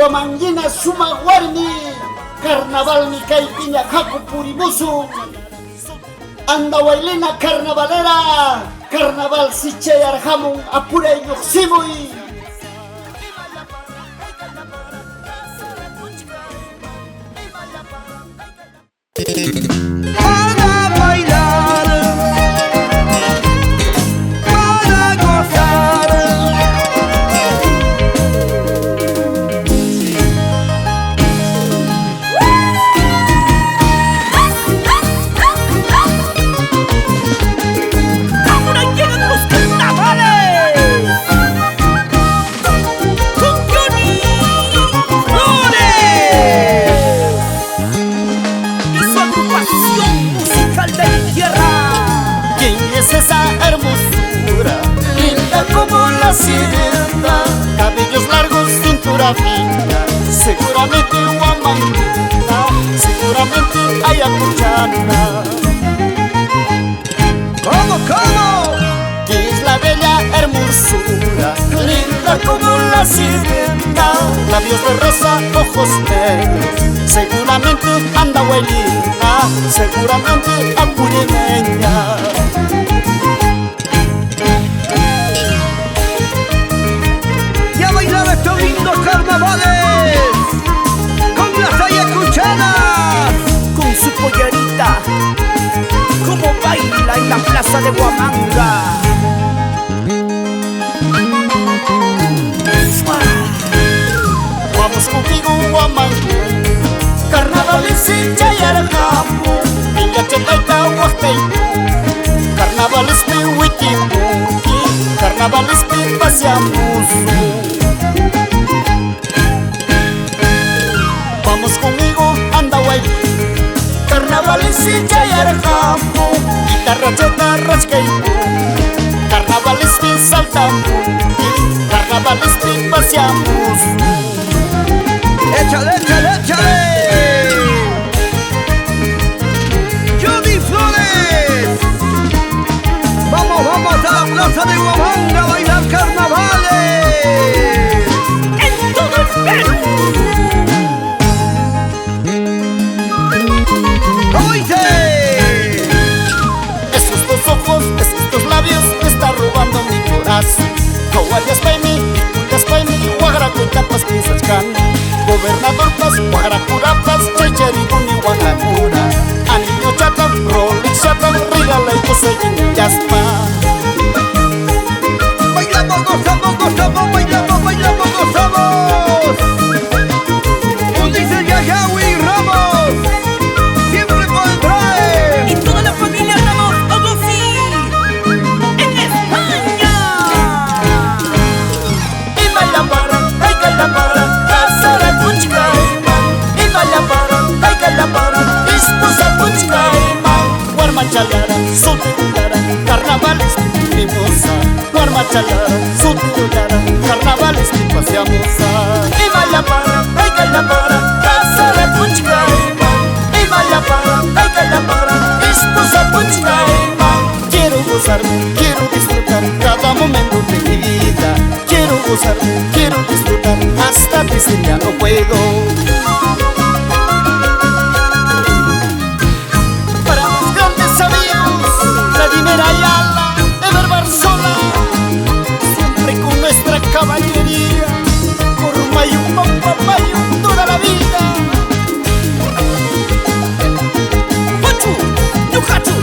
Guamangina suma warmi carnaval mi kaypiña haku purimusun anda waylina carnavalera carnaval sichayarhamun apuray lluqsimuy. Para bailar, para gozar, ahora llegan los carnavales con Johnny Flores y su agrupación musical de mi tierra. ¿Quién es esa hermosura? Linda como la sirena, cabellos largos, cintura fina, seguramente guamangina, seguramente ayacuchana. ¿Cómo? ¿Quién es la bella hermosura? Linda como la sirena, labios de rosa, ojos negros, seguramente andahuelina, seguramente apurimeña. Y a bailar estos lindos carnavales con las ayacuchanas, con su pollerita, como baila en la plaza de Huamanga. Vamos contigo, Huamanga, carnavales en Chayarjamu, Villa Chetaita, Huastaipu, carnavales de Huitimuki, carnavales de paseamos. Vamos conmigo, anda guay, carnavales en Chayarjamu, guitarra cheta rascaipu, carnavales de Saltamuki, carnavales de paseamos. ¡Échale! Johnny Flores, vamos a la plaza de Huamanga a bailar carnavales en todo el Perú. ¡Oíste! Esos dos ojos, esos dos labios me están robando mi corazón. Kawayas paimi, tuyas paimi, guagracuitapas pisachkan. Gobernador Paz, guagracurapas, chaychariguni guagracura. Anillo chatam, Rolex chatam, regala y coseguin yaspa. Bailamos, gozamos, bailamos, gozamos. Ulises Yayawi Ramos, siempre podrá. Y toda la familia Ramos, todos sí, en España. Y baila para, ay que la para, casara puchcaiman. Y baila para, ay que la para, esposa puchcaiman. Guarmachalara, soterulara, carnavales mimosa. Guarmachalara, soterulara, carnavales paseamos. Y baila para, ay que la para, casara puchcaiman. Y baila para, ay que la para, esposa puchcaiman. Quiero gozarme, quiero disfrutar cada momento de mi vida. Quiero gozarme, quiero disfrutar hasta decir ya no puedo. Para los grandes amigos, Vladimir Ayala, Ever Barzola, siempre con nuestra caballería, por Mayum, Mayum, toda la vida. Hachu, Yuhachu,